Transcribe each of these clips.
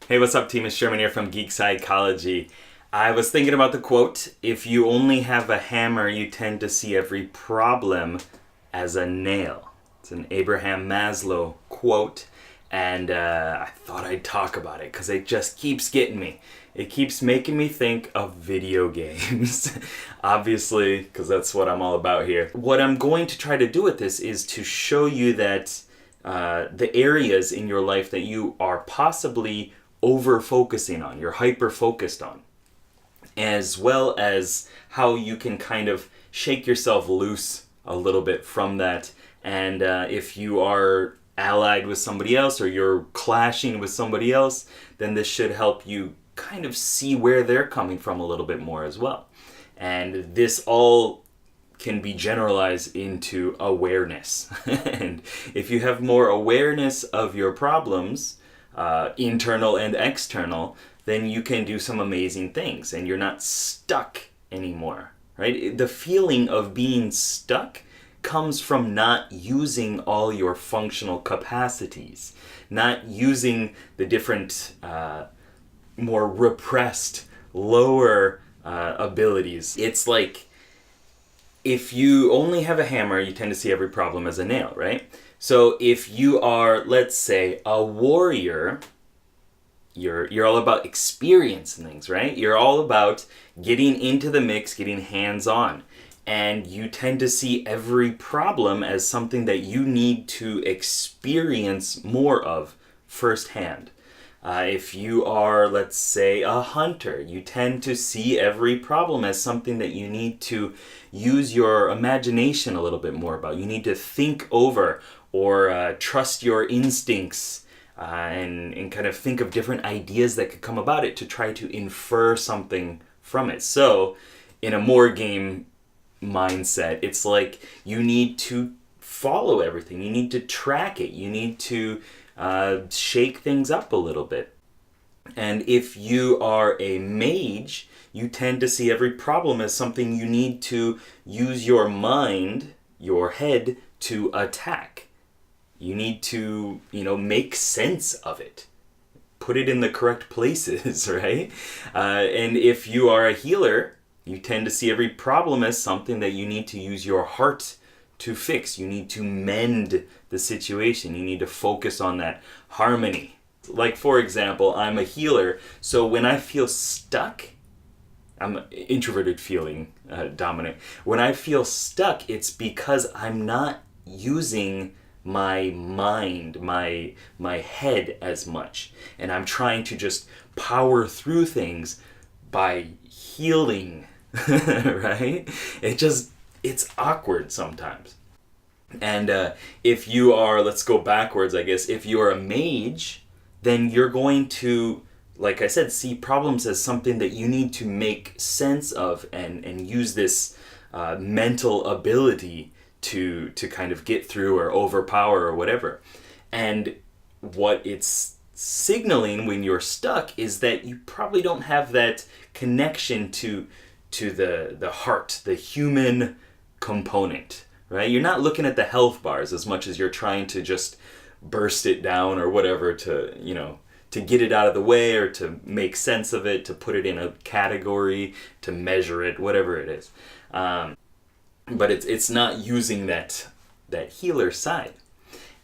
Hey, what's up, team? It's Sherman here from Geek Psychology. I was thinking about the quote, if you only have a hammer, you tend to see every problem as a nail. It's an Abraham Maslow quote, and I thought I'd talk about it because it just keeps getting me. It keeps making me think of video games, obviously, because that's what I'm all about here. What I'm going to try to do with this is to show you that the areas in your life that you are possibly over-focusing on, you're hyper-focused on, as well as how you can kind of shake yourself loose a little bit from that. And if you are allied with somebody else or you're clashing with somebody else, then this should help you kind of see where they're coming from a little bit more as well. And this all can be generalized into awareness. And if you have more awareness of your problems, internal and external, then you can do some amazing things and you're not stuck anymore, right? The feeling of being stuck comes from not using all your functional capacities, not using the different more repressed, lower abilities. It's like if you only have a hammer, you tend to see every problem as a nail, right? So if you are, let's say, a warrior, you're all about experience and things, right? You're all about getting into the mix, getting hands-on. And you tend to see every problem as something that you need to experience more of firsthand. If you are, let's say, a hunter, you tend to see every problem as something that you need to use your imagination a little bit more about. You need to think over or trust your instincts and kind of think of different ideas that could come about it to try to infer something from it. So, in a more game mindset, it's like you need to follow everything. You need to track it. You need to shake things up a little bit. And if you are a mage, you tend to see every problem as something you need to use your mind, your head, to attack. You need to, make sense of it. Put it in the correct places, right? And if you are a healer, you tend to see every problem as something that you need to use your heart to fix. You need to mend the situation. You need to focus on that harmony. Like, for example, I'm a healer, so when I feel stuck, I'm introverted feeling dominant. When I feel stuck, it's because I'm not using my mind, my head as much. And I'm trying to just power through things by healing, right? It's awkward sometimes. And if you are, let's go backwards, I guess, if you are a mage, then you're going to, like I said, see problems as something that you need to make sense of and use this mental ability to kind of get through or overpower or whatever. And what it's signaling when you're stuck is that you probably don't have that connection to the heart, the human component, right? You're not looking at the health bars as much as you're trying to just burst it down or whatever to get it out of the way or to make sense of it, to put it in a category, to measure it, whatever it is. But it's not using that healer side.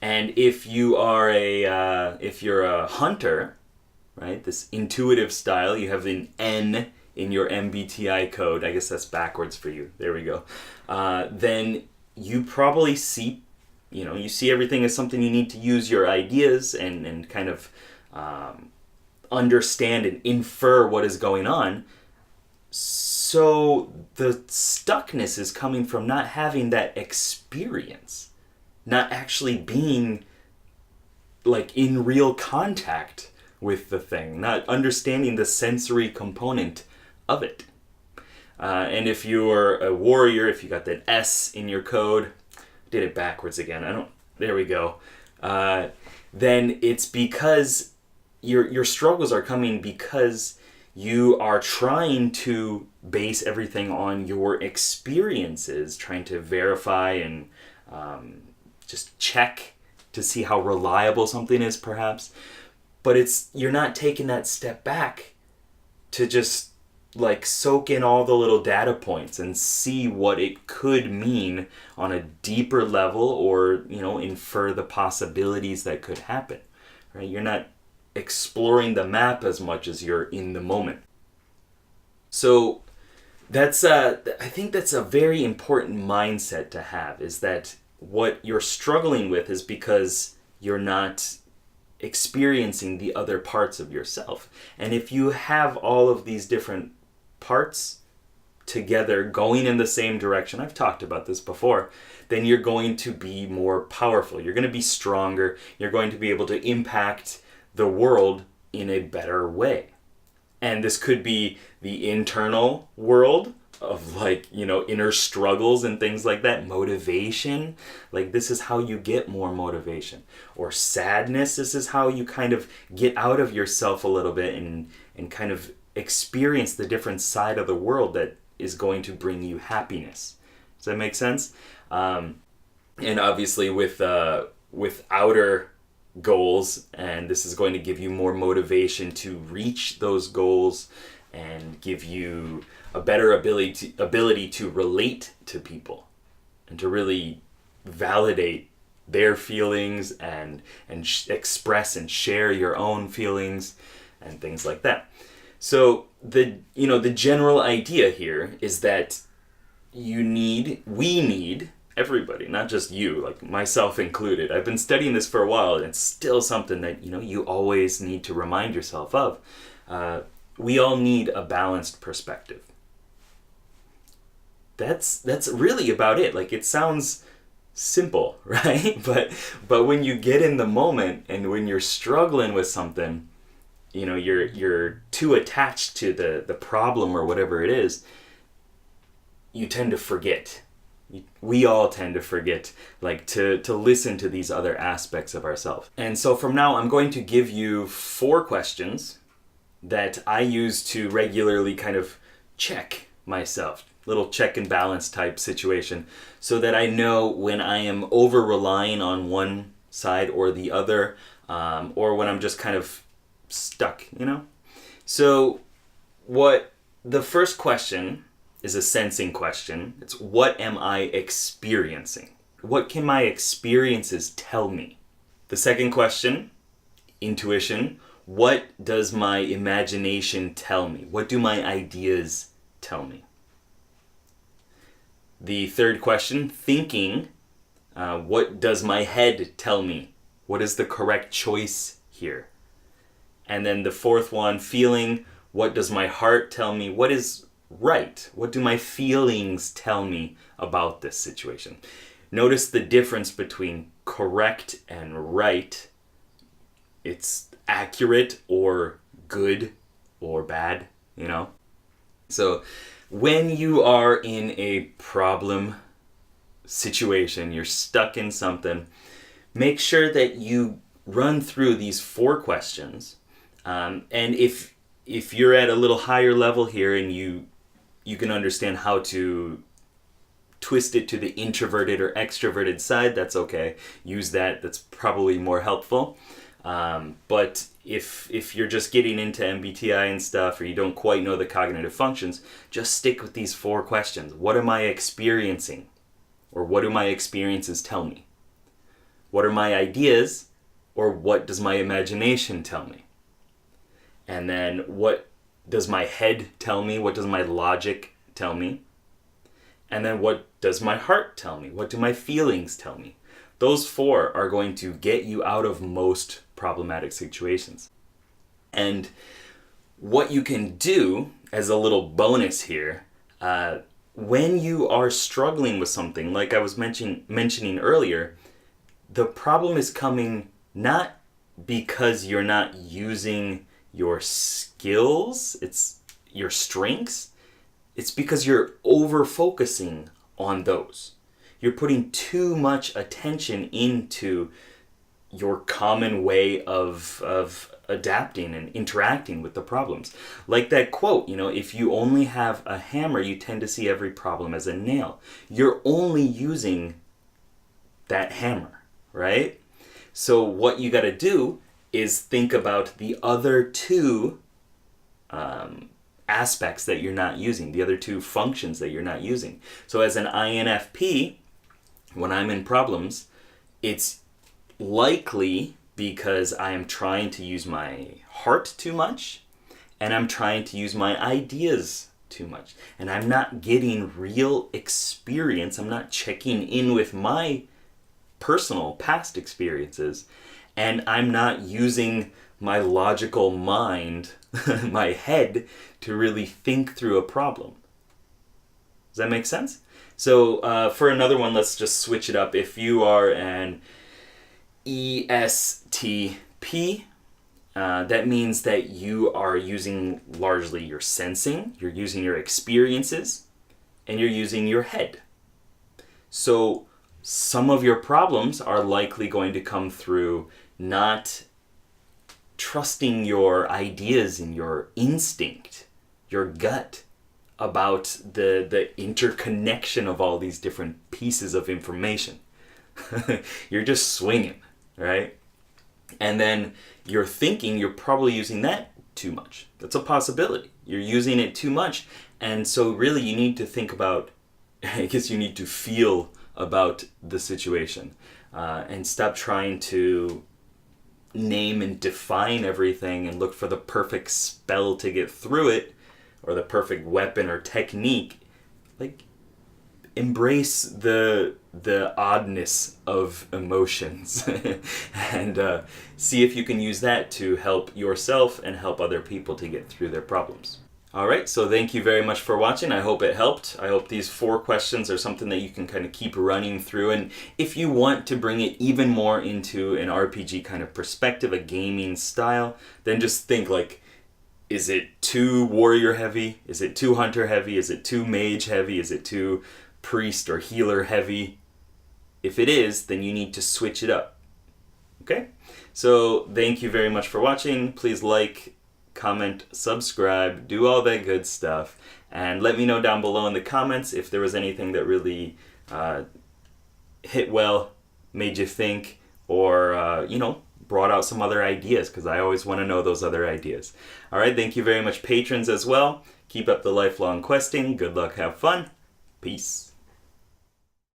And if you are if you're a hunter, right, this intuitive style, you have an N in your MBTI code. I guess that's backwards for you. There we go. Then you probably see, you see everything as something you need to use your ideas and kind of understand and infer what is going on. So the stuckness is coming from not having that experience, not actually being like in real contact with the thing, not understanding the sensory component of it. And if you're a warrior, if you got that S in your code, did it backwards again. There we go. Then it's because your struggles are coming because you are trying to base everything on your experiences, trying to verify and just check to see how reliable something is, perhaps. but you're not taking that step back to just like soak in all the little data points and see what it could mean on a deeper level, or infer the possibilities that could happen, right? You're not exploring the map as much as you're in the moment. So I think that's a very important mindset to have, is that what you're struggling with is because you're not experiencing the other parts of yourself. And if you have all of these different parts together going in the same direction, I've talked about this before, then you're going to be more powerful. You're going to be stronger. You're going to be able to impact the world in a better way. And this could be the internal world of inner struggles and things like that. Motivation, like this is how you get more motivation. Or sadness, this is how you kind of get out of yourself a little bit and kind of experience the different side of the world that is going to bring you happiness. Does that make sense? And obviously with outer goals, and this is going to give you more motivation to reach those goals and give you a better ability to relate to people and to really validate their feelings and express and share your own feelings and things like that. So the general idea here is that we need everybody, not just you, like myself included. I've been studying this for a while, and it's still something that you always need to remind yourself of. We all need a balanced perspective. That's really about it. Like, it sounds simple, right? But when you get in the moment and when you're struggling with something, you're too attached to the problem or whatever it is, you tend to forget. We all tend to forget, like, to listen to these other aspects of ourselves. And so from now, I'm going to give you 4 questions that I use to regularly kind of check myself, little check and balance type situation, so that I know when I am over-relying on one side or the other, or when I'm just kind of stuck, So the first question is a sensing question. It's, what am I experiencing? What can my experiences tell me? The second question, intuition. What does my imagination tell me? What do my ideas tell me? The third question, thinking. What does my head tell me? What is the correct choice here? And then the fourth one, feeling. What does my heart tell me? What is right? What do my feelings tell me about this situation? Notice the difference between correct and right. It's accurate or good or bad, So when you are in a problem situation, you're stuck in something, make sure that you run through these 4 questions. And if you're at a little higher level here and you can understand how to twist it to the introverted or extroverted side, that's okay. Use that. That's probably more helpful. But if you're just getting into MBTI and stuff, or you don't quite know the cognitive functions, just stick with these 4 questions. What am I experiencing? Or what do my experiences tell me? What are my ideas? Or what does my imagination tell me? And then what does my head tell me? What does my logic tell me? And then what does my heart tell me? What do my feelings tell me? Those 4 are going to get you out of most problematic situations. And what you can do as a little bonus here, when you are struggling with something, like I was mentioning earlier, the problem is coming not because you're not using your skills, it's your strengths. It's because you're over-focusing on those. You're putting too much attention into your common way of adapting and interacting with the problems. Like that quote, if you only have a hammer, you tend to see every problem as a nail. You're only using that hammer, right? So what you got to do is think about the other two aspects that you're not using, the other two functions that you're not using. So as an INFP, when I'm in problems, it's likely because I am trying to use my heart too much and I'm trying to use my ideas too much. And I'm not getting real experience. I'm not checking in with my personal past experiences. And I'm not using my logical mind, my head, to really think through a problem. Does that make sense? So for another one, let's just switch it up. If you are an ESTP, that means that you are using largely your sensing, you're using your experiences, and you're using your head. So some of your problems are likely going to come through not trusting your ideas and your instinct, your gut, about the interconnection of all these different pieces of information. You're just swinging, right? And then your thinking, you're probably using that too much. That's a possibility. You're using it too much. And so really you need to think about, I guess you need to feel about the situation and stop trying to name and define everything and look for the perfect spell to get through it or the perfect weapon or technique. Like, embrace the oddness of emotions and see if you can use that to help yourself and help other people to get through their problems. Alright, so thank you very much for watching. I hope it helped. I hope these 4 questions are something that you can kind of keep running through. And if you want to bring it even more into an RPG kind of perspective, a gaming style, then just think like, is it too warrior heavy? Is it too hunter heavy? Is it too mage heavy? Is it too priest or healer heavy? If it is, then you need to switch it up. Okay? So thank you very much for watching. Please like, comment, subscribe, do all that good stuff, and let me know down below in the comments if there was anything that really hit well, made you think, or brought out some other ideas, because I always want to know those other ideas. Alright, thank you very much, patrons, as well. Keep up the lifelong questing. Good luck, have fun. Peace.